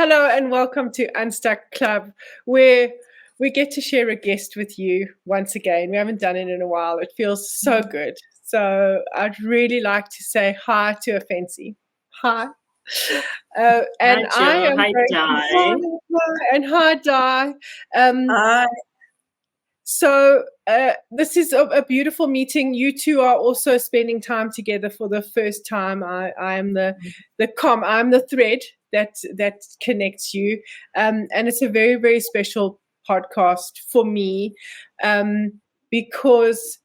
Hello and welcome to Unstuck Club, where we get to share a guest with you once again. We haven't done it in a while. It feels so good. So I'd really like to say hi to Ofentse. Hi. Hi, And I Joe. am Hi, going to Di. and hi, Di. Um, Hi. this is a beautiful meeting. You two are also spending time together for the first time. I am I'm the thread that connects you, and it's a very very special podcast for me, because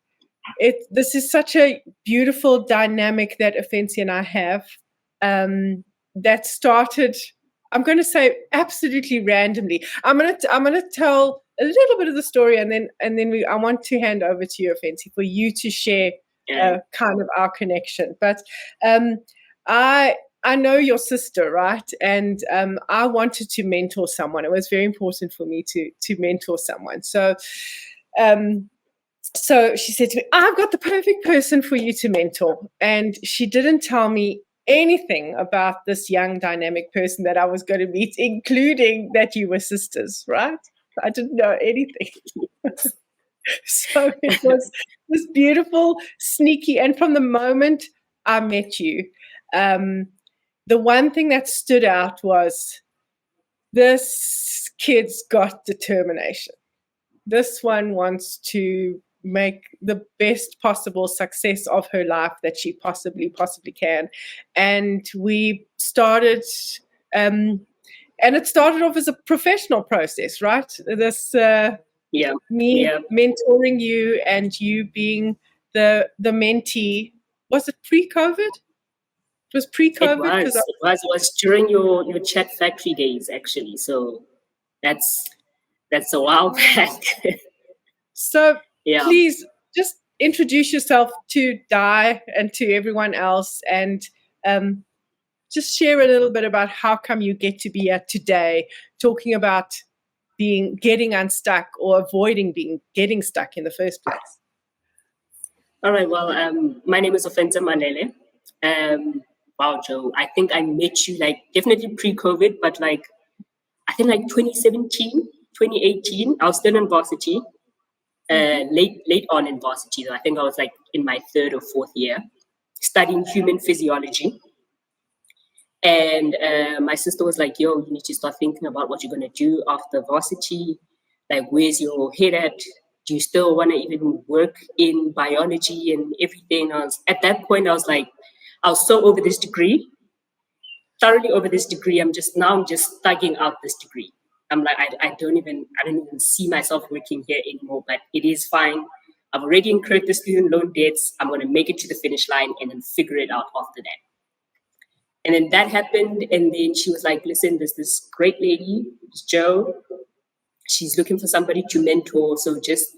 this is such a beautiful dynamic that Ofentse and I have, that started. I'm going to say absolutely randomly. I'm going to tell a little bit of the story, and then I want to hand over to you, Ofentse, for you to share Okay. kind of our connection. But um, I know your sister, right? And I wanted to mentor someone. It was very important for me to mentor someone. Um, so she said to me, I've got the perfect person for you to mentor. And she didn't tell me anything about this young dynamic person that I was going to meet, including that you were sisters, right? I didn't know anything. So it was this beautiful, sneaky, and from the moment I met you, um, the one thing that stood out was this kid's got determination. This one wants to make the best possible success of her life that she possibly can. And we started, and it started off as a professional process, right? This Yeah. me Yeah. mentoring you and you being the mentee. Was it pre-COVID? It was It pre-COVID because was. It was during your chat factory days, actually. So that's a while back. so Yeah. please just introduce yourself to Di and to everyone else, and um, just share a little bit about how come you get to be here today, talking about getting unstuck or avoiding getting stuck in the first place. All right. Well, my name is Ofentse Malale. Wow, Joe. I think I met you like definitely pre-COVID, but like I think like 2017, 2018. I was still in varsity. Late on in varsity though. I think I was like in my third or fourth year studying human physiology. And my sister was like, yo, you need to start thinking about what you're going to do after varsity. Like, where's your head at? Do you still want to even work in biology and everything? At that point, I was like, I was so over this degree, thoroughly over this degree. I'm just thugging out this degree. I'm like, I don't even see myself working here anymore, but it is fine. I've already incurred the student loan debts. I'm going to make it to the finish line and then figure it out after that. And then that happened. And then she was like, listen, there's this great lady, Joe. She's looking for somebody to mentor. So just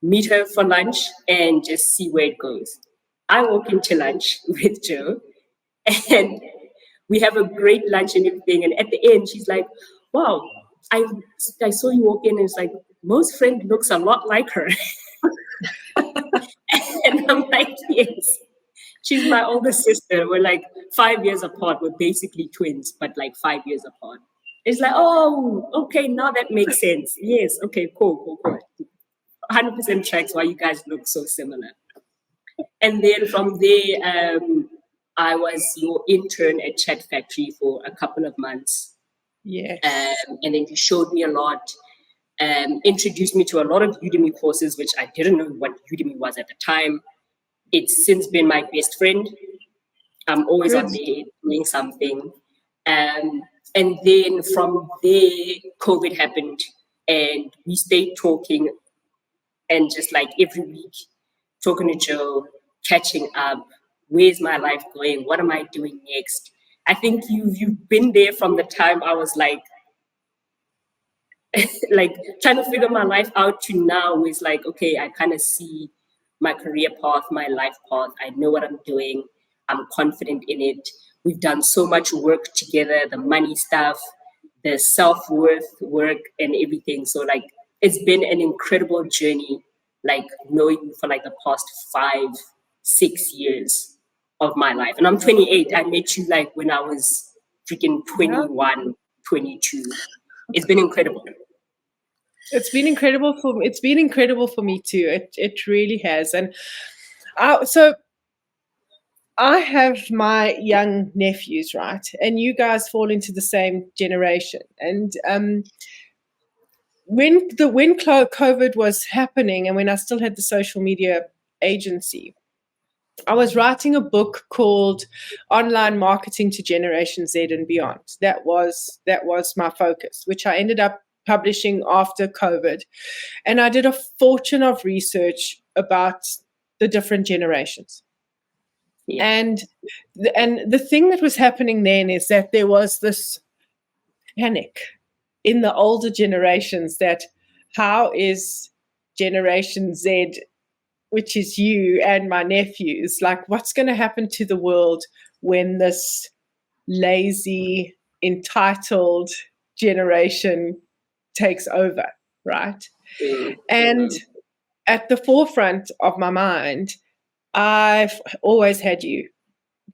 meet her for lunch and just see where it goes. I walk into lunch with Joe and we have a great lunch and everything. And at the end, she's like, wow, I saw you walk in and it's like, Mo's friend looks a lot like her. And I'm like, yes. She's my older sister. We're like 5 years apart. We're basically twins, but like 5 years apart. It's like, oh, okay, now that makes sense. Yes, okay, cool. 100% tracks why you guys look so similar. And then from there, I was your intern at Chat Factory for a couple of months. Yes. And then you showed me a lot, introduced me to a lot of Udemy courses, which I didn't know what Udemy was at the time. It's since been my best friend. I'm always Good. on there doing something. And then from there, COVID happened and we stayed talking and just like every week, talking to Joe, catching up. Where's my life going? What am I doing next? I think you've been there from the time I was like like trying to figure my life out to now is like, okay, I kind of see my career path, my life path. I know what I'm doing. I'm confident in it. We've done so much work together, the money stuff, the self-worth work and everything. So like it's been an incredible journey, like knowing you for like the past 5, 6 years of my life. And I'm 28. I met you like when I was freaking 21. 22. It's been incredible. It's been incredible for me too. It really has. And so I have my young nephews, right? And you guys fall into the same generation. And when COVID was happening, and when I still had the social media agency, I was writing a book called Online Marketing to Generation Z and Beyond. That was my focus, which I ended up publishing after COVID. And I did a fortune of research about the different generations. Yeah. And the thing that was happening then is that there was this panic in the older generations that how is Generation Z, which is you and my nephews, like what's going to happen to the world when this lazy, entitled generation takes over, right? And at the forefront of my mind, I've always had you,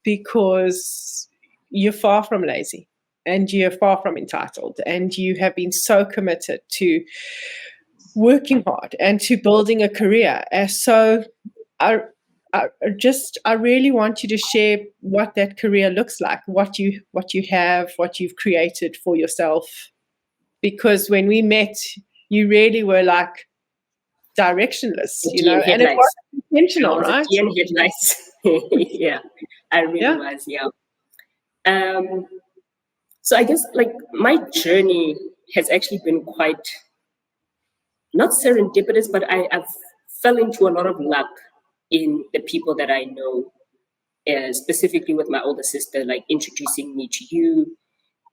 because you're far from lazy and you're far from entitled, and you have been so committed to working hard and to building a career. And so I really want you to share what that career looks like, what you have, what you've created for yourself. Because when we met, you really were like directionless, and it was intentional, right? DN headlights. Yeah, I really was. Yeah. So I guess like my journey has actually been quite not serendipitous, but I've fell into a lot of luck in the people that I know, specifically with my older sister, like introducing me to you.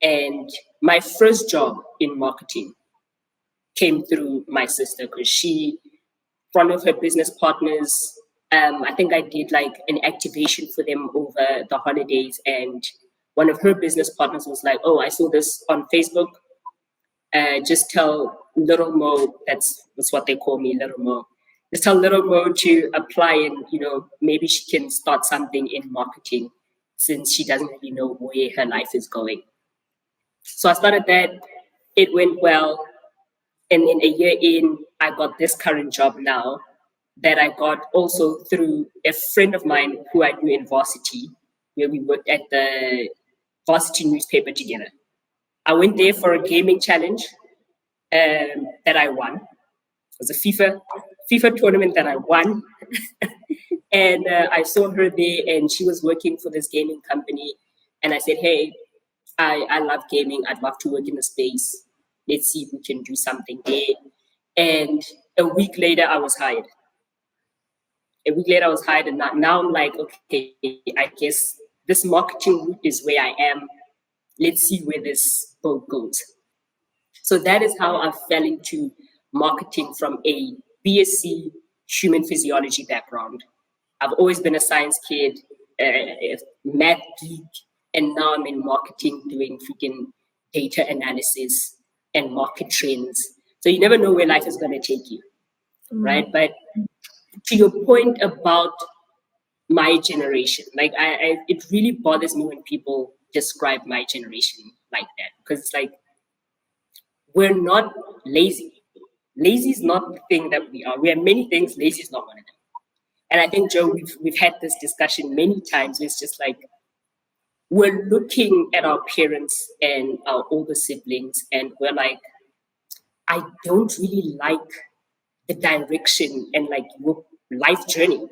And my first job in marketing came through my sister because one of her business partners, I think I did like an activation for them over the holidays, and one of her business partners was like, "Oh, I saw this on Facebook. Just tell Little Mo, that's what they call me, Little Mo. Just tell Little Mo to apply, and maybe she can start something in marketing since she doesn't really know where her life is going." So I started that. It went well. And in a year in, I got this current job now that I got also through a friend of mine who I knew in varsity, where we worked at the varsity newspaper together. I went there for a gaming challenge that I won. It was a FIFA tournament that I won. And I saw her there, and she was working for this gaming company. And I said, "Hey, I love gaming. I'd love to work in the space. Let's see if we can do something there." And a week later, I was hired. And now I'm like, okay, I guess this marketing route is where I am. Let's see where this boat goes. So that is how I fell into marketing from a BSc human physiology background. I've always been a science kid, a math geek, and now I'm in marketing doing freaking data analysis and market trends. So you never know where life is going to take you, right? But to your point about my generation, like it really bothers me when people describe my generation like that, because it's like, we're not lazy. Lazy is not the thing that we are. We are many things. Lazy is not one of them. And I think, Joe, we've had this discussion many times. It's just like, we're looking at our parents and our older siblings, and we're like, I don't really like the direction and like your life journey.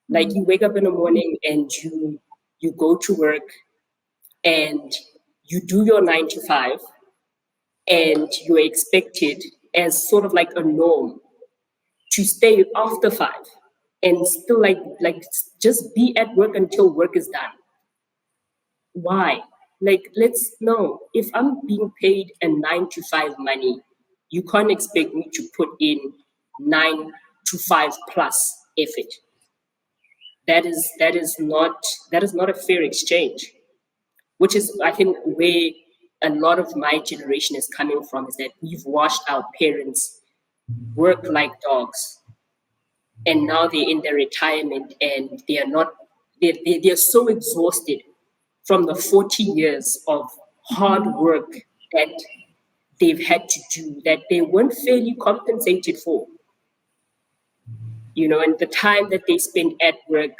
Like, you wake up in the morning and you go to work and you do your 9 to 5, and you're expected as sort of like a norm to stay after 5 and still like just be at work until work is done. Why? Like, let's know, if I'm being paid a 9 to 5 money, you can't expect me to put in 9 to 5 plus effort. That is not a fair exchange, which is, I think, where a lot of my generation is coming from, is that we've watched our parents work like dogs, and now they're in their retirement and they're so exhausted from the 40 years of hard work that they've had to do that they weren't fairly compensated for. And the time that they spend at work,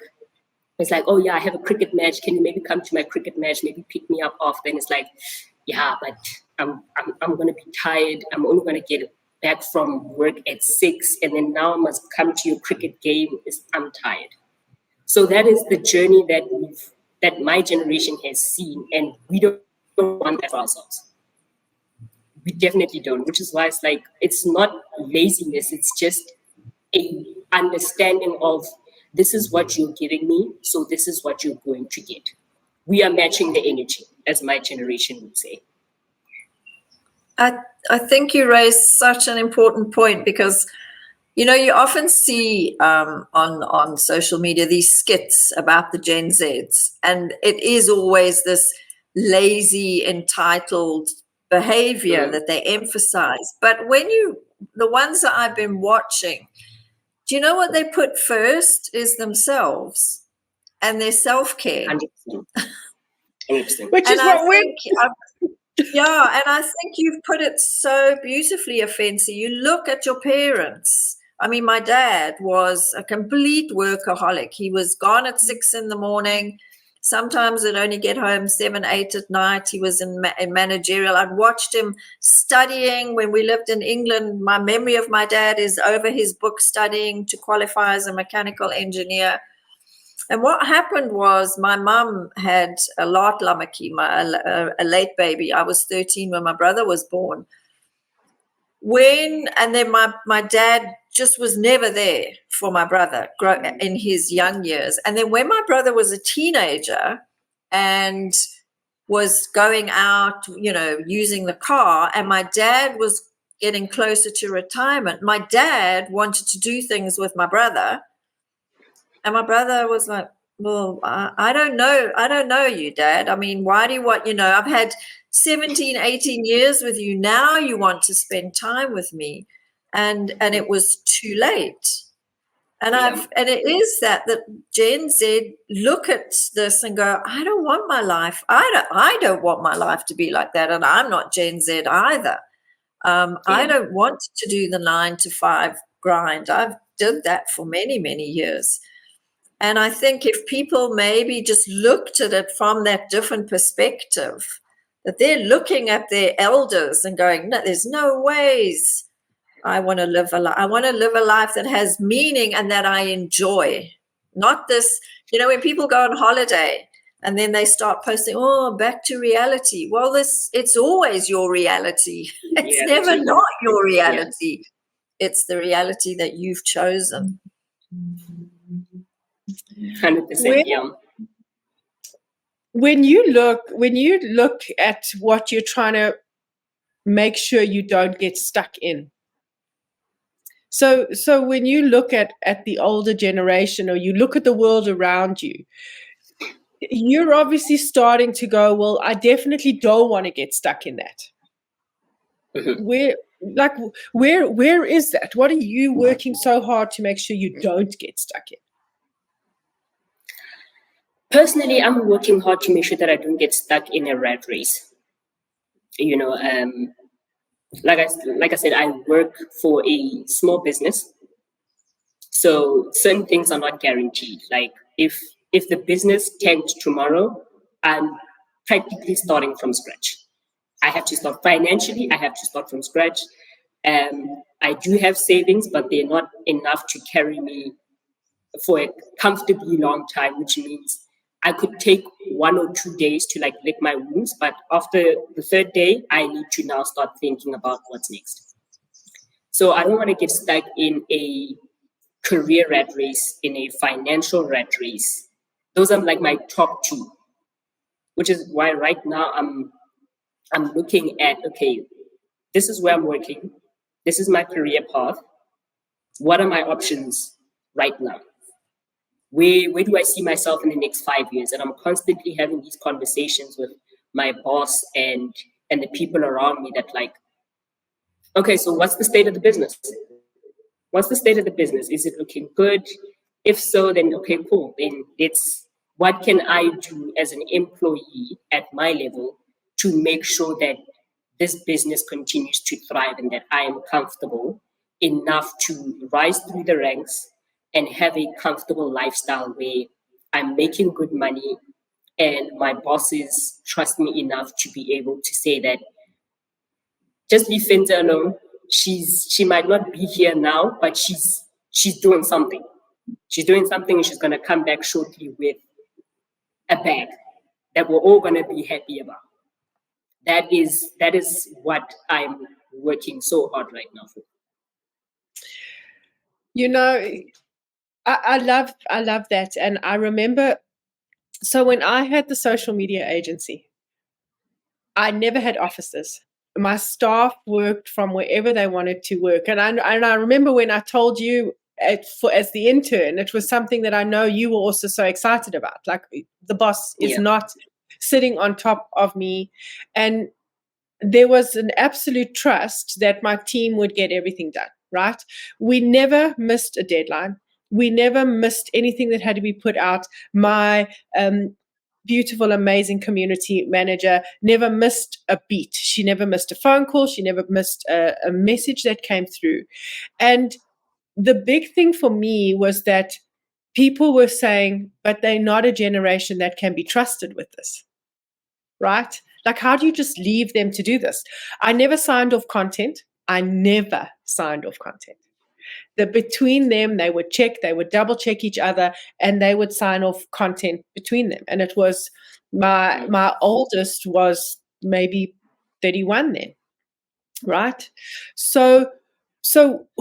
it's like, oh yeah, I have a cricket match. Can you maybe come to my cricket match? Maybe pick me up after. And it's like, yeah, but I'm gonna be tired. I'm only gonna get back from work at 6, and then now I must come to your cricket game. I'm tired. So that is the journey that my generation has seen, and we don't want that for ourselves. We definitely don't, which is why it's like, it's not laziness, it's just a understanding of, this is what you're giving me, so this is what you're going to get. We are matching the energy, as my generation would say. I think you raised such an important point, because you often see on social media these skits about the Gen Zs, and it is always this lazy, entitled behavior that they emphasize. But the ones that I've been watching, do you know what they put first is themselves and their self-care? 100%. 100%. Which is what we're... Yeah, and I think you've put it so beautifully, Ofentse. You look at your parents. I mean, my dad was a complete workaholic. He was gone at 6 a.m. Sometimes he'd only get home 7, 8 at night. He was in managerial. I'd watched him studying when we lived in England. My memory of my dad is over his book studying to qualify as a mechanical engineer. And what happened was, my mum had a lot lamaki, a late baby. I was 13 when my brother was born. And then my dad just was never there for my brother in his young years. And then when my brother was a teenager and was going out, using the car, and my dad was getting closer to retirement, my dad wanted to do things with my brother. And my brother was like, well, I don't know. I don't know you, Dad. I mean, why do you want, I've had 17, 18 years with you. Now you want to spend time with me. And it was too late. And it is that Gen Z look at this and go, I don't want my life. I don't want my life to be like that. And I'm not Gen Z either. I don't want to do the 9 to 5 grind. I've did that for many, many years. And I think if people maybe just looked at it from that different perspective, that they're looking at their elders and going, no, there's no ways I want to live a life. I want to live a life that has meaning and that I enjoy. Not this, when people go on holiday and then they start posting, oh, back to reality. Well, it's always your reality. It's never not your reality. Yeah. It's the reality that you've chosen. 100%. Yeah. When you look at what you're trying to make sure you don't get stuck in. So when you look at the older generation, or you look at the world around you, you're obviously starting to go, well, I definitely don't want to get stuck in that. Mm-hmm. Where is that? What are you working so hard to make sure you don't get stuck in? Personally, I'm working hard to make sure that I don't get stuck in a rat race. Like I said, I work for a small business, so certain things are not guaranteed. Like if the business tanked tomorrow, I'm practically starting from scratch. I have to start financially. I have to start from scratch. I do have savings, but they're not enough to carry me for a comfortably long time, which means I could take 1 or 2 days to lick my wounds, but after the 3rd day, I need to now start thinking about what's next. So I don't want to get stuck in a career rat race, in a financial rat race. Those are my top 2, which is why right now I'm looking at, okay, this is where I'm working. This is my career path. What are my options right now? Where do I see myself in the next 5 years? And I'm constantly having these conversations with my boss and the people around me that okay, so what's the state of the business? What's the state of the business? Is it looking good? If so, then okay, cool. Then what can I do as an employee at my level to make sure that this business continues to thrive and that I am comfortable enough to rise through the ranks and have a comfortable lifestyle where I'm making good money and my bosses trust me enough to be able to say that just leave Finta alone. She might not be here now, but she's doing something. She's doing something and she's gonna come back shortly with a bag that we're all gonna be happy about. That is what I'm working so hard right now for. You know, I love that. And I remember, so when I had the social media agency, I never had offices. My staff worked from wherever they wanted to work. And I remember when I told you as the intern, it was something that I know you were also so excited about. Like, the boss is not sitting on top of me. And there was an absolute trust that my team would get everything done, right? We never missed a deadline. We never missed anything that had to be put out. My beautiful, amazing community manager never missed a beat. She never missed a phone call. She never missed a message that came through. And the big thing for me was that people were saying, but they're not a generation that can be trusted with this, right? Like, how do you just leave them to do this? I never signed off content. That between them, they would double check each other, and they would sign off content between them. And it was my oldest was maybe 31 then, right? So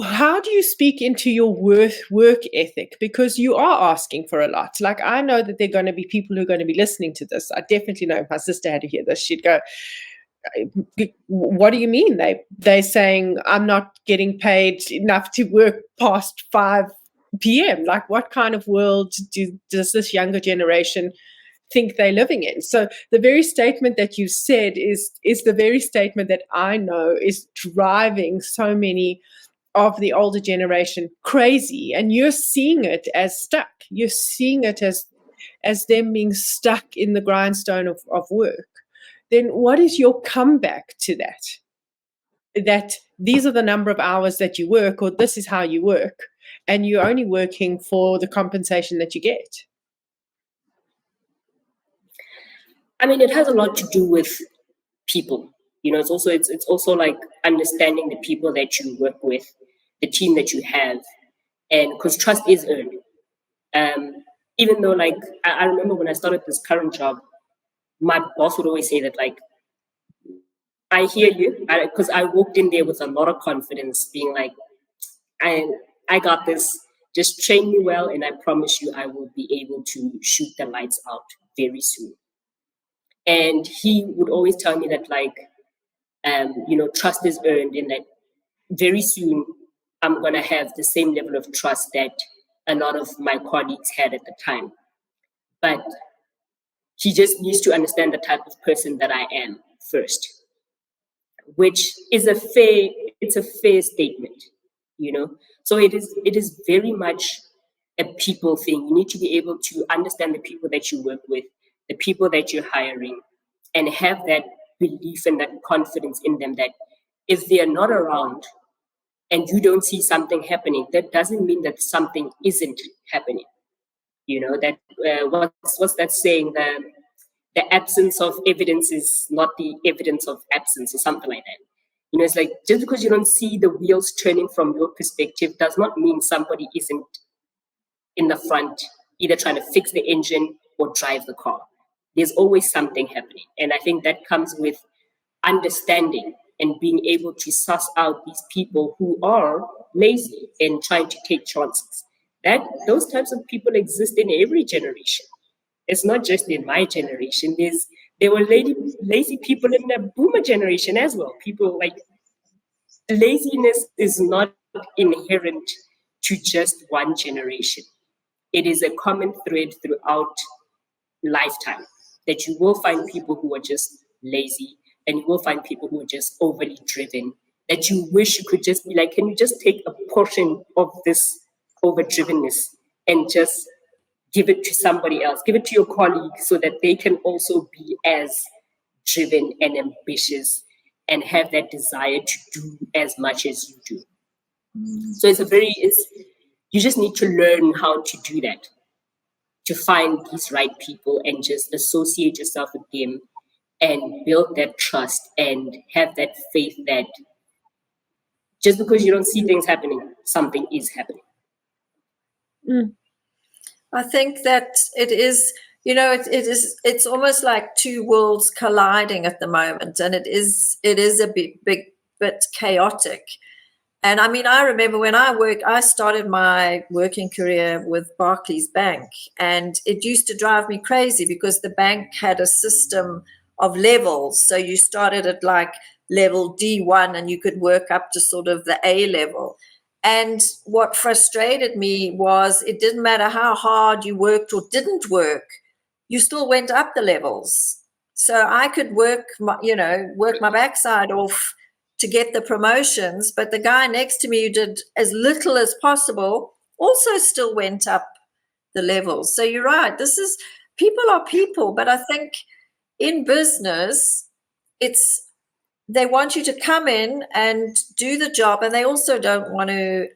how do you speak into your work ethic? Because you are asking for a lot. Like, I know that there are going to be people who are going to be listening to this. I definitely know if my sister had to hear this, she'd go, what do you mean? They're saying I'm not getting paid enough to work past 5 p.m. Like, what kind of world does this younger generation think they're living in? So the very statement that you said is the very statement that I know is driving so many of the older generation crazy. And you're seeing it as stuck. You're seeing it as them being stuck in the grindstone of work. Then what is your comeback to that? That these are the number of hours that you work, or this is how you work, and you're only working for the compensation that you get. I mean, it has a lot to do with people. You know, it's also like understanding the people that you work with, the team that you have, and because trust is earned. Even though, like, I remember when I started this current job, my boss would always say that, like, I hear you, because I walked in there with a lot of confidence, being like, I got this. Just train me well, and I promise you, I will be able to shoot the lights out very soon. And he would always tell me that, like, trust is earned, and that very soon I'm gonna have the same level of trust that a lot of my colleagues had at the time. But he just needs to understand the type of person that I am first, which is a fair statement, you know. So it is very much a people thing. You need to be able to understand the people that you work with, the people that you're hiring, and have that belief and that confidence in them that if they are not around and you don't see something happening, that doesn't mean that something isn't happening. You know, that what's that saying? The absence of evidence is not the evidence of absence, or something like that. You know, it's like, just because you don't see the wheels turning from your perspective does not mean somebody isn't in the front, either trying to fix the engine or drive the car. There's always something happening. And I think that comes with understanding and being able to suss out these people who are lazy and trying to take chances. Those types of people exist in every generation. It's not just in my generation. There were lazy people in the boomer generation as well. People, like, laziness is not inherent to just one generation. It is a common thread throughout lifetime, that you will find people who are just lazy, and you will find people who are just overly driven, that you wish you could just be like, can you just take a portion of this overdrivenness and just give it to somebody else, give it to your colleague, so that they can also be as driven and ambitious and have that desire to do as much as you do. So you just need to learn how to do that, to find these right people and just associate yourself with them and build that trust and have that faith that just because you don't see things happening, something is happening. I think that it is, it's almost like two worlds colliding at the moment, and it is a bit chaotic. And I mean, I remember when I started my working career with Barclays Bank, and it used to drive me crazy because the bank had a system of levels. So you started at like level D1 and you could work up to sort of the A level. And what frustrated me was it didn't matter how hard you worked or didn't work, you still went up the levels. So I could work my backside off to get the promotions, but the guy next to me who did as little as possible also still went up the levels. So you're right. People are people, but I think in business, they want you to come in and do the job, and they also don't want to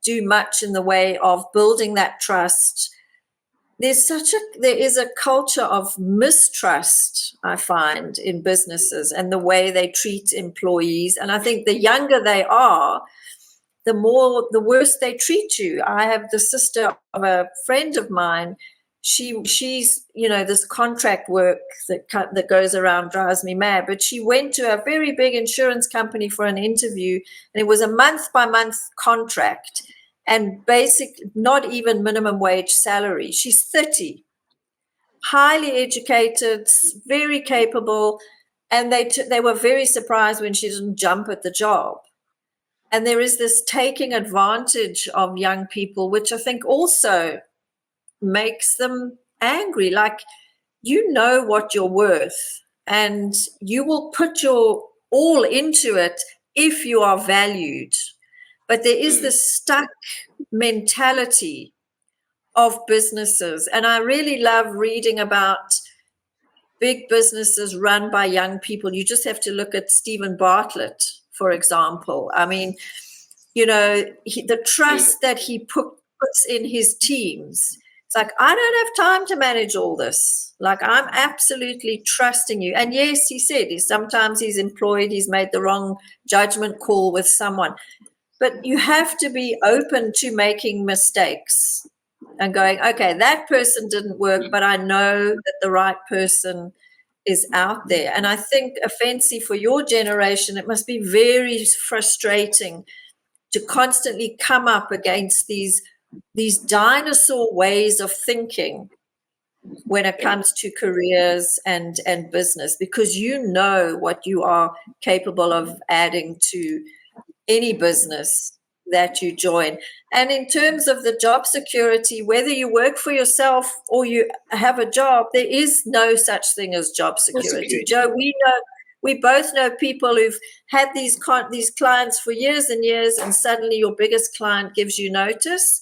do much in the way of building that trust. There is a culture of mistrust, I find, in businesses and the way they treat employees. And I think the younger they are, the worse they treat you. I have the sister of a friend of mine. She's this contract work that goes around drives me mad. But she went to a very big insurance company for an interview, and it was a month by month contract. And not even minimum wage salary. She's 30, highly educated, very capable, and they were very surprised when she didn't jump at the job. And there is this taking advantage of young people, which I think also makes them angry. Like, you know what you're worth, and you will put your all into it if you are valued. But there is this stuck mentality of businesses. And I really love reading about big businesses run by young people. You just have to look at Stephen Bartlett, for example. I mean, the trust that he puts in his teams. It's like, I don't have time to manage all this. Like, I'm absolutely trusting you. And yes, he said sometimes he's made the wrong judgment call with someone. But you have to be open to making mistakes and going, okay, that person didn't work, but I know that the right person is out there. And I think, Ofentse, for your generation, it must be very frustrating to constantly come up against these dinosaur ways of thinking when it comes to careers and business, because you know what you are capable of adding to any business that you join. And in terms of the job security, whether you work for yourself or you have a job, there is no such thing as job security. Joe, we both know people who've had these clients for years and years, and suddenly your biggest client gives you notice,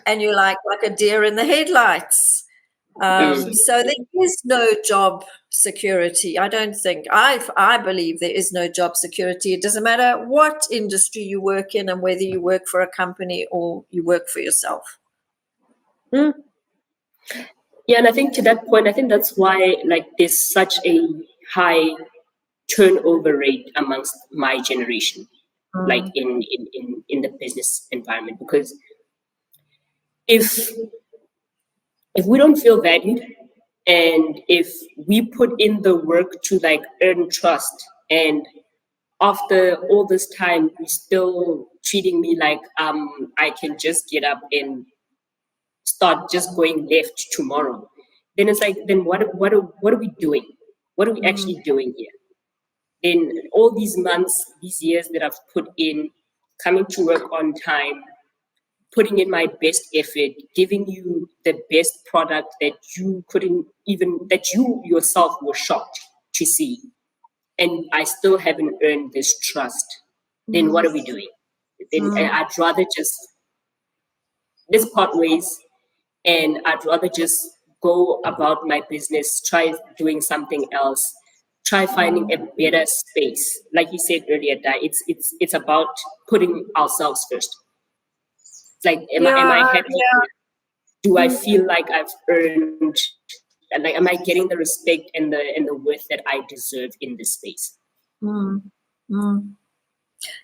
and you're like a deer in the headlights. So there is no job security. I don't think. I believe there is no job security. It doesn't matter what industry you work in and whether you work for a company or you work for yourself. Yeah, and I think to that point, I think that's why there's such a high turnover rate amongst my generation, in the business environment, because if we don't feel valued, and if we put in the work to earn trust, and after all this time you're still treating me like I can just get up and start just going left tomorrow, then it's then what are we doing? What are we actually doing here? Then all these months, these years that I've put in, coming to work on time, putting in my best effort, giving you the best product that you that you yourself were shocked to see, and I still haven't earned this trust, then what are we doing? Then I'd rather just, let's part ways, and I'd rather just go about my business, try doing something else, try finding a better space. Like you said earlier, Di, it's about putting ourselves first. It's like, am I happy? Do I feel like I've earned, and like, am I getting the respect and the worth that I deserve in this space? Mm. Mm.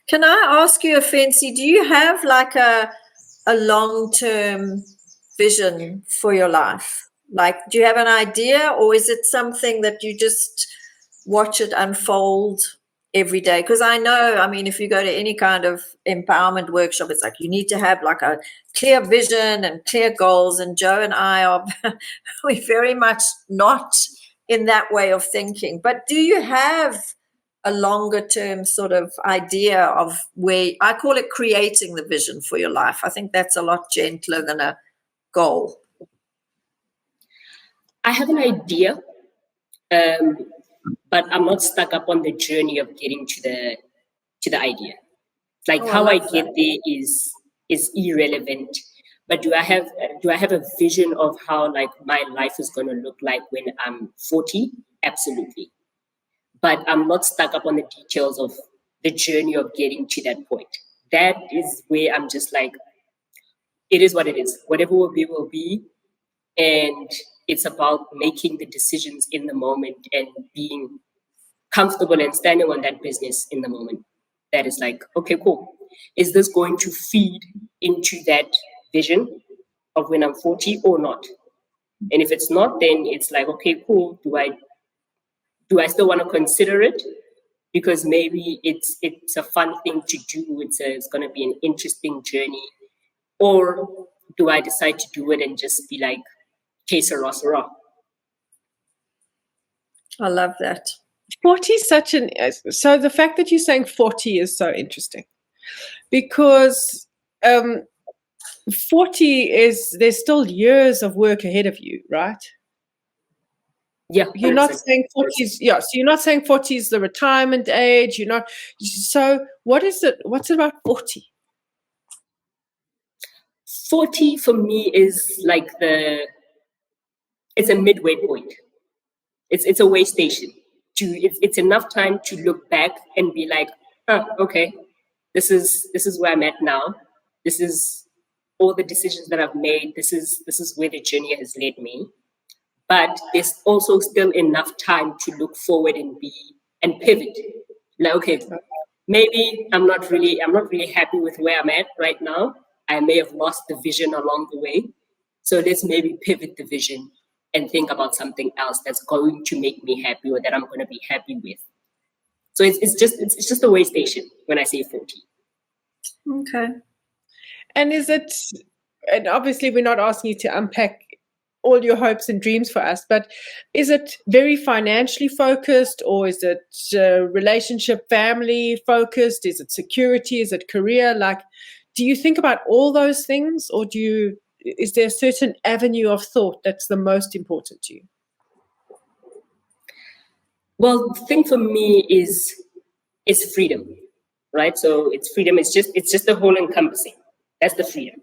Can I ask you, Ofentse, do you have like a long-term vision for your life? Like, do you have an idea, or is it something that you just watch it unfold every day? Because I know, I mean, if you go to any kind of empowerment workshop, it's like you need to have like a clear vision and clear goals. And Joe and I are we're very much not in that way of thinking. But do you have a longer term sort of idea of where, I call it creating the vision for your life? I think that's a lot gentler than a goal. I have an idea, but I'm not stuck up on the journey of getting to the idea. Like, how I get there is irrelevant. But do I have a vision of how like my life is going to look like when I'm 40? Absolutely. But I'm not stuck up on the details of the journey of getting to that point. That is where I'm just like, it is what it is. Whatever will be, will be. And it's about making the decisions in the moment and being comfortable and standing on that business in the moment. That is like, okay, cool. Is this going to feed into that vision of when I'm 40 or not? And if it's not, then it's like, okay, cool. Do I still want to consider it? Because maybe it's a fun thing to do. It's going to be an interesting journey. Or do I decide to do it and just be like, que sera, sera? I love that. 40 is such an, so the fact that you're saying 40 is so interesting, because 40 is, there's still years of work ahead of you, right? Yeah. You're not saying 40 is, yeah, so you're not saying 40 is the retirement age, you're not, so what is it, what's it about 40? 40 for me is like it's a midway point. It's a way station. It's enough time to look back and be like, oh, okay, this is where I'm at now. This is all the decisions that I've made. This is where the journey has led me. But there's also still enough time to look forward and pivot. Like, okay, maybe I'm not really happy with where I'm at right now. I may have lost the vision along the way. So let's maybe pivot the vision and think about something else that's going to make me happy or that I'm going to be happy with. So it's just a way station when I say 40. Okay. And is it, and obviously we're not asking you to unpack all your hopes and dreams for us, but is it very financially focused, or is it relationship, family focused? Is it security? Is it career? Like, do you think about all those things, or is there a certain avenue of thought that's the most important to you? Well, the thing for me is freedom, right? So it's freedom. It's just the whole encompassing. That's the freedom.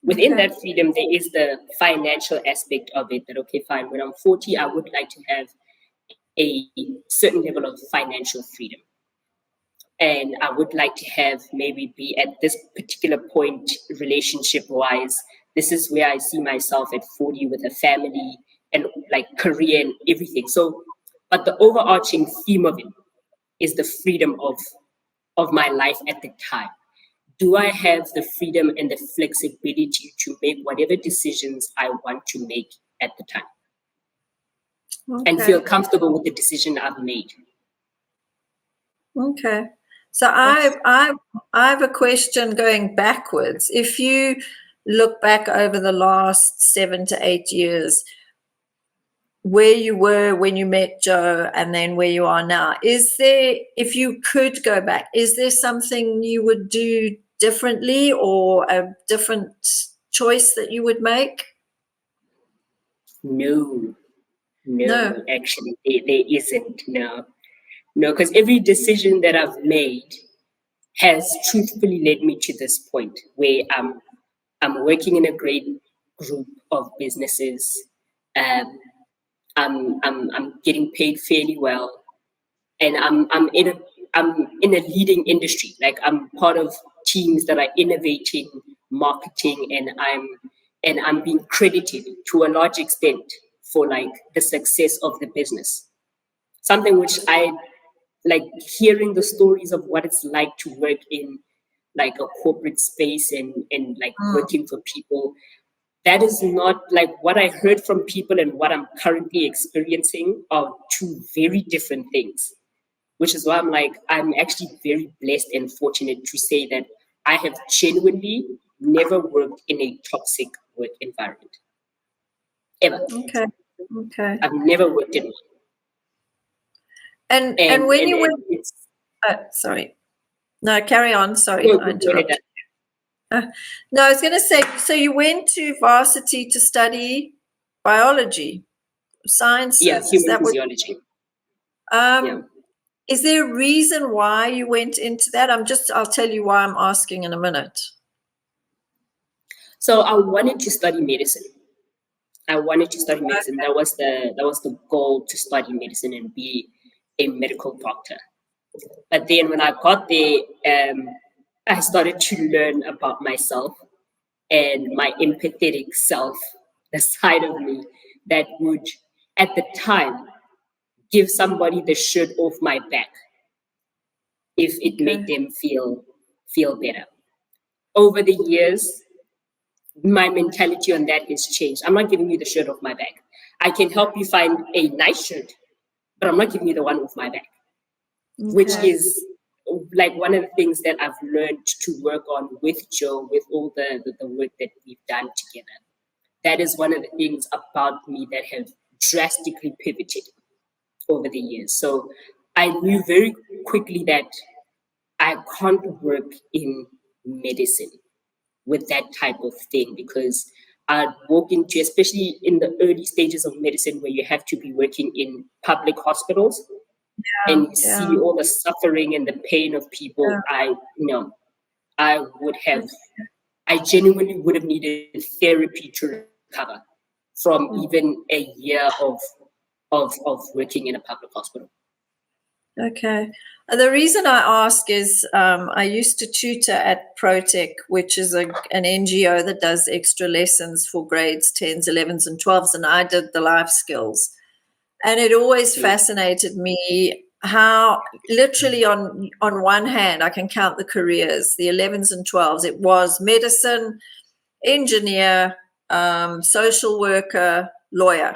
Within that freedom, there is the financial aspect of it. That, okay, fine. When I'm 40, I would like to have a certain level of financial freedom, and I would like to have maybe be at this particular point relationship wise. This is where I see myself at 40 with a family and like career and everything. So, but the overarching theme of it is the freedom of my life at the time. Do I have the freedom and the flexibility to make whatever decisions I want to make at the time? And feel comfortable with the decision I've made? Okay. So I have a question going backwards. If you look back over the last 7 to 8 years, where you were when you met Joe and then where you are now, is there, if you could go back, is there something you would do differently, or a different choice that you would make? No, actually, there isn't. No, because every decision that I've made has truthfully led me to this point where I'm working in a great group of businesses. I'm getting paid fairly well. and I'm in a leading industry. Like I'm part of teams that are innovating marketing, and I'm being credited to a large extent for like the success of the business. Something which I like, hearing the stories of what it's like to work in like a corporate space and like working for people. That is not like what I heard from people, and what I'm currently experiencing are two very different things, which is why I'm like, I'm actually very blessed and fortunate to say that I have genuinely never worked in a toxic work environment. Ever. Okay. Okay. I've never worked in one. And when you And went, it's sorry. No, carry on. Sorry, no, I go ahead. interrupted. No, I was going to say, so you went to varsity to study biology, sciences. Yeah, Is human that what? physiology. Yeah. Is there a reason why you went into that? I'll tell you why I'm asking in a minute. So I wanted to study medicine. That was the goal, to study medicine and be a medical doctor. But then when I got there, I started to learn about myself and my empathetic self, the side of me that would, at the time, give somebody the shirt off my back if it made them feel better. Over the years, my mentality on that has changed. I'm not giving you the shirt off my back. I can help you find a nice shirt, but I'm not giving you the one off my back, which is like one of the things that I've learned to work on with Joe, with all the work that we've done together. That is one of the things about me that have drastically pivoted over the years. So I knew very quickly that I can't work in medicine with that type of thing, because I'd walk into, especially in the early stages of medicine where you have to be working in public hospitals and you see all the suffering and the pain of people. I would have, I genuinely would have needed therapy to recover from even a year of working in a public hospital. Okay. The reason I ask is I used to tutor at Protec, which is an NGO that does extra lessons for grades 10s, 11s, and 12s, and I did the life skills. And it always fascinated me how literally on one hand, I can count the careers, the 11s and 12s. It was medicine, engineer, social worker, lawyer,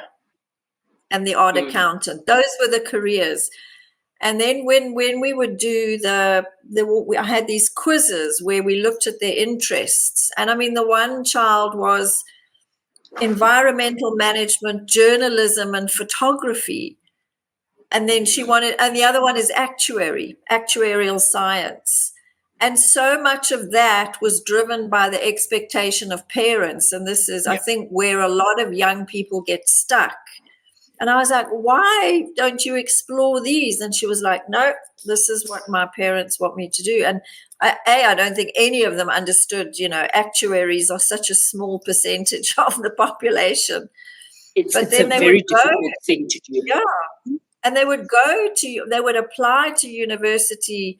and the odd accountant. Those were the careers. And then when we would do I had these quizzes where we looked at their interests. And I mean, the one child was environmental management, journalism, and photography. And then and the other one is actuarial science. And so much of that was driven by the expectation of parents. And this is, I think, where a lot of young people get stuck. And I was like, why don't you explore these? And she was like, no, this is what my parents want me to do. And I don't think any of them understood, actuaries are such a small percentage of the population. It's a very difficult thing to do. Yeah. And they would apply to university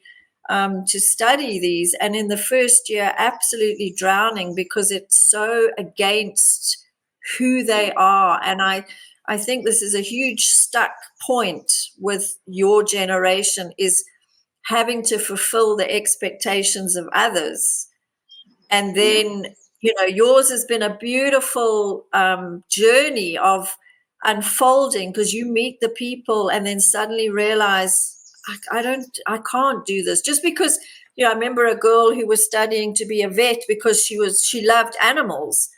to study these. And in the first year, absolutely drowning because it's so against who they are. And I think this is a huge stuck point with your generation, is having to fulfill the expectations of others. And then, yours has been a beautiful journey of unfolding, because you meet the people and then suddenly realize, I can't do this. Just because, I remember a girl who was studying to be a vet because she loved animals.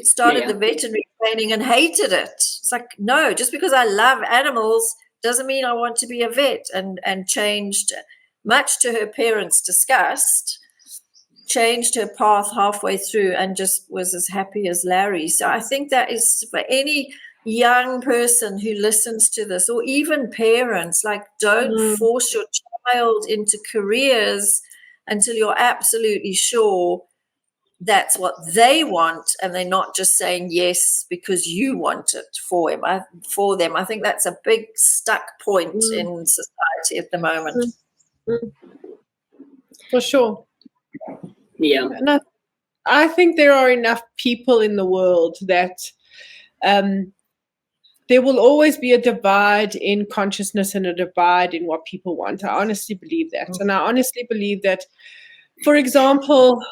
Started the veterinary training and hated it. It's like, no, just because I love animals doesn't mean I want to be a vet, and changed, much to her parents' disgust, changed her path halfway through and just was as happy as Larry. So I think that is for any young person who listens to this, or even parents, like, don't force your child into careers until you're absolutely sure that's what they want, and they're not just saying yes because you want it for them. I think that's a big stuck point in society at the moment. For sure. Yeah. And I think there are enough people in the world that there will always be a divide in consciousness and a divide in what people want. I honestly believe that. And I honestly believe that, for example,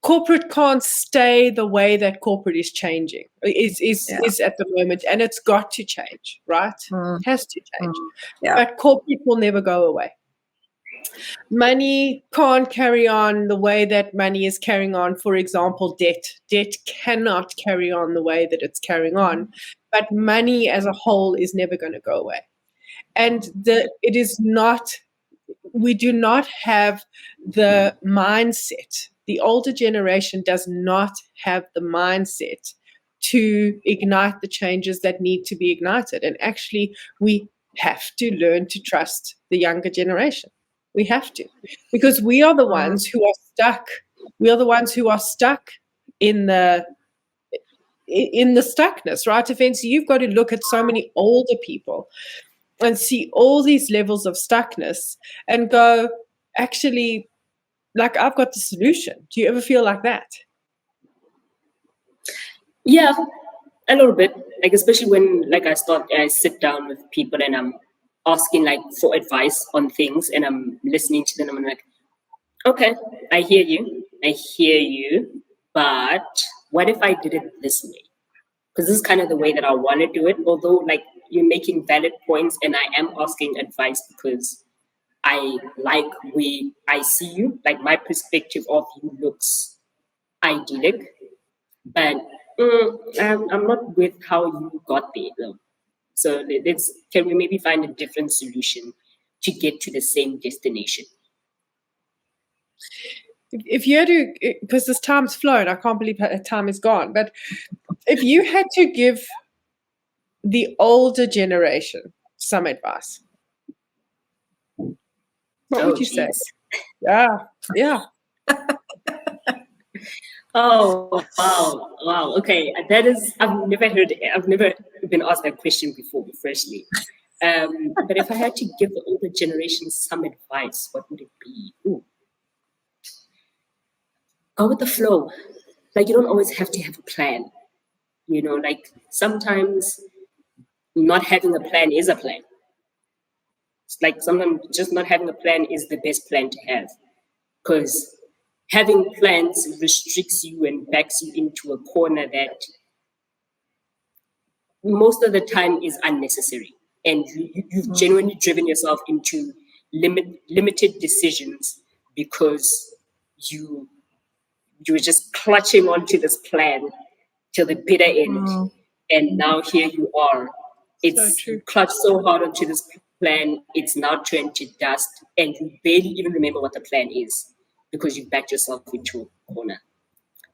corporate can't stay the way that corporate is changing, is at the moment, and it's got to change, right? It has to change. But corporate will never go away. Money can't carry on the way that money is carrying on. For example, debt cannot carry on the way that it's carrying on, but money as a whole is never going to go away. And we do not have the mindset. The older generation does not have the mindset to ignite the changes that need to be ignited. And actually, we have to learn to trust the younger generation. We have to, because we are the ones who are stuck. We are the ones who are stuck in the stuckness, right? Ofentse, you've got to look at so many older people and see all these levels of stuckness and go, actually, like, I've got the solution. Do you ever feel like that? Yeah, a little bit. Like, especially when I sit down with people and I'm asking like for advice on things and I'm listening to them. I'm like, okay, I hear you, but what if I did it this way? Because this is kind of the way that I want to do it. Although, like, you're making valid points, and I am asking advice because I see you. Like, my perspective of you looks idyllic, but I'm not with how you got there, though. So can we maybe find a different solution to get to the same destination? If you had to, because this time's flown, I can't believe how time is gone. But if you had to give the older generation some advice, what would you say? Yeah. Oh, wow. Okay, I've never been asked that question before, firstly. But if I had to give the older generation some advice, what would it be? Ooh. Go with the flow. Like, you don't always have to have a plan. You know, like, sometimes not having a plan is a plan. It's like sometimes just not having a plan is the best plan to have. Because having plans restricts you and backs you into a corner that most of the time is unnecessary. And you've genuinely driven yourself into limited decisions because you were just clutching onto this plan till the bitter end. And now here you are. You clutched so hard onto this plan, it's now turned to dust, and you barely even remember what the plan is because you've backed yourself into a corner.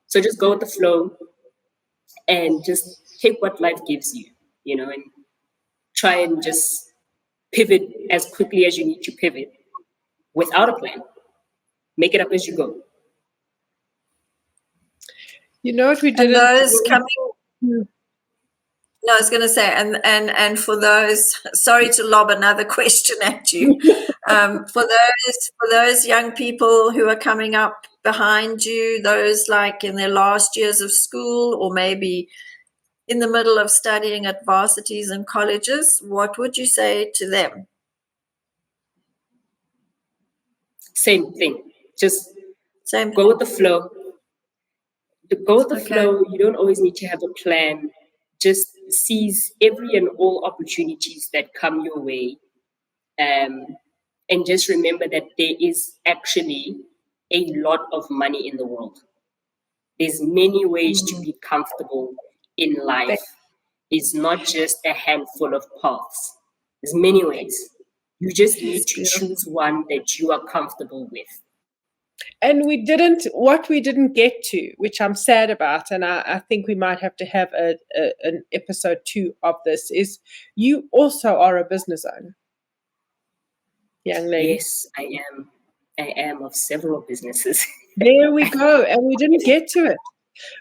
So just go with the flow and just take what life gives you, and try and just pivot as quickly as you need to pivot without a plan. Make it up as you go. You know what we did? And those coming. No, I was going to say, and for those, sorry to lob another question at you. For those young people who are coming up behind you, those like in their last years of school or maybe in the middle of studying at varsities and colleges, what would you say to them? Same thing. Just go with the flow. Go with the flow. You don't always need to have a plan. Just seize every and all opportunities that come your way. And just remember that there is actually a lot of money in the world. There's many ways to be comfortable in life. It's not just a handful of paths. There's many ways. You just need to choose one that you are comfortable with. And what we didn't get to, which I'm sad about, and I think we might have to have an episode 2 of this, is you also are a business owner, young lady. Yes, I am. I am of several businesses. There we go. And we didn't get to it.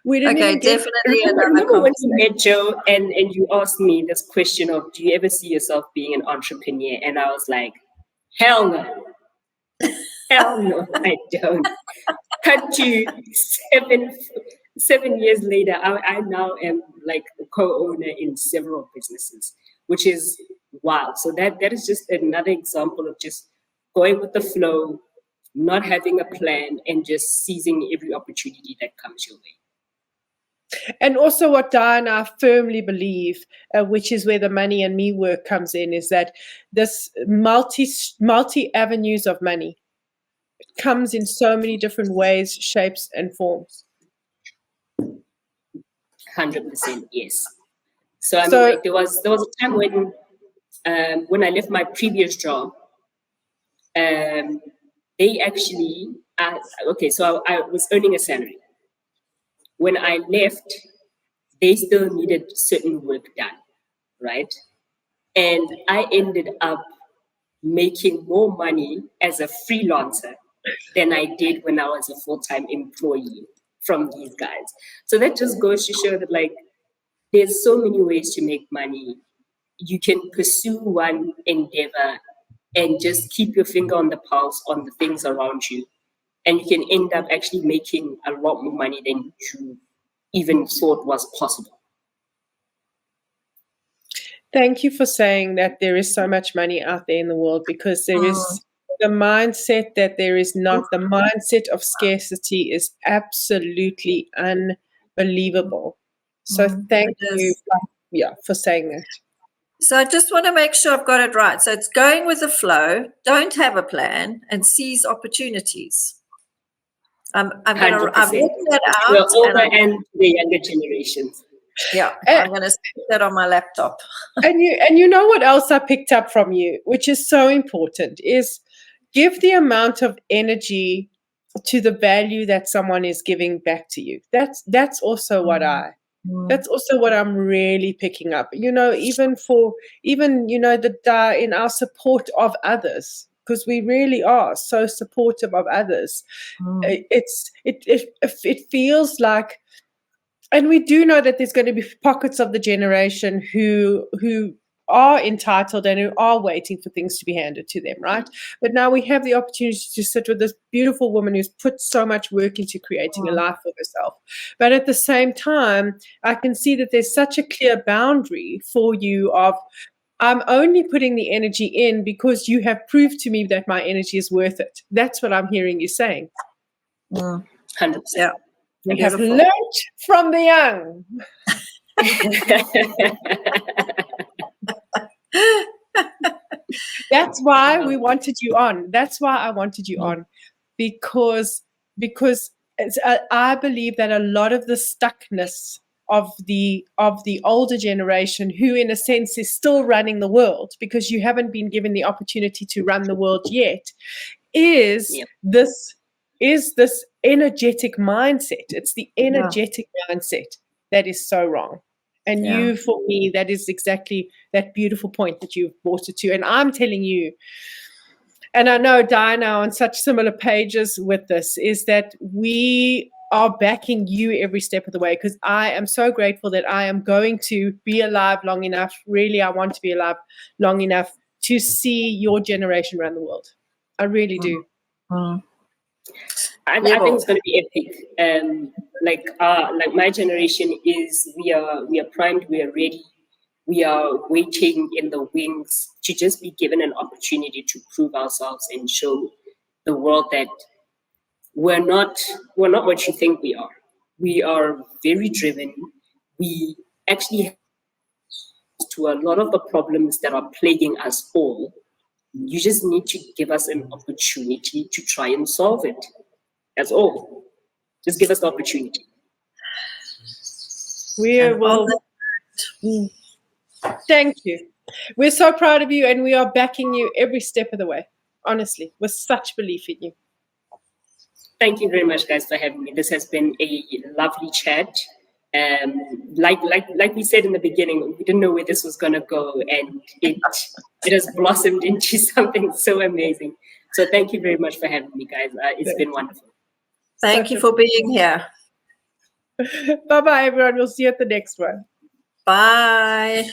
We didn't Okay, even get definitely Remember, another remember when we conversation. met, Joe, and you asked me this question of, do you ever see yourself being an entrepreneur? And I was like, hell no. Hell no, I don't. Cut to 7 years later, I now am like a co-owner in several businesses, which is wow. So that is just another example of just going with the flow, not having a plan, and just seizing every opportunity that comes your way. And also, what Di and I firmly believe, which is where the money and me work comes in, is that this multi avenues of money comes in so many different ways, shapes, and forms. 100% yes. So I mean, So, like there was a time when I left my previous job, they actually okay. So I was earning a salary. When I left, they still needed certain work done, right? And I ended up making more money as a freelancer than I did when I was a full-time employee from these guys. So that just goes to show that like there's so many ways to make money. You can pursue one endeavor and just keep your finger on the pulse on the things around you. And you can end up actually making a lot more money than you even thought was possible. thank you for saying that there is so much money out there in the world, because there is the mindset that there is not. The mindset of scarcity is absolutely unbelievable. So thank It you, is. for saying that. So I just want to make sure I've got it right. So it's going with the flow, don't have a plan, and seize opportunities. I've written 100%. that The out, older and the younger generations. I'm going to stick that on my laptop. And you know what else I picked up from you, which is so important, is give the amount of energy to the value that someone is giving back to you. That's also what that's also what I'm really picking up. Even in our support of others, because we really are so supportive of others. It feels like, and we do know that there's going to be pockets of the generation who are entitled and who are waiting for things to be handed to them, right? But now we have the opportunity to sit with this beautiful woman who's put so much work into creating a life for herself. But at the same time, I can see that there's such a clear boundary for you of, I'm only putting the energy in because you have proved to me that my energy is worth it. That's what I'm hearing you saying. 100%. Yeah. We Beautiful. have learnt from the young. That's why we wanted you on. That's why I wanted you on, because I believe that a lot of the stuckness of the older generation, who in a sense is still running the world, because you haven't been given the opportunity to run the world yet, is this energetic mindset. It's the energetic mindset that is so wrong. And you, for me, that is exactly that beautiful point that you've brought it to. And I'm telling you, and I know Diana on such similar pages with this, is that we are backing you every step of the way, because I am so grateful that I am going to be alive long enough. Really, I want to be alive long enough to see your generation around the world. I really do. I think it's going to be epic. Like my generation we are primed, we are ready, we are waiting in the wings to just be given an opportunity to prove ourselves and show the world that we're not what you think we are. We are very driven. We actually to a lot of the problems that are plaguing us all. You just need to give us an opportunity to try and solve it. That's all. Just give us the opportunity. We will. Thank you. We're so proud of you, and we are backing you every step of the way. Honestly, with such belief in you. Thank you very much, guys, for having me. This has been a lovely chat. Like we said in the beginning, we didn't know where this was gonna go, and it has blossomed into something so amazing. So thank you very much for having me, guys. It's been wonderful. Thank you for being here. Bye-bye, everyone. We'll see you at the next one. Bye.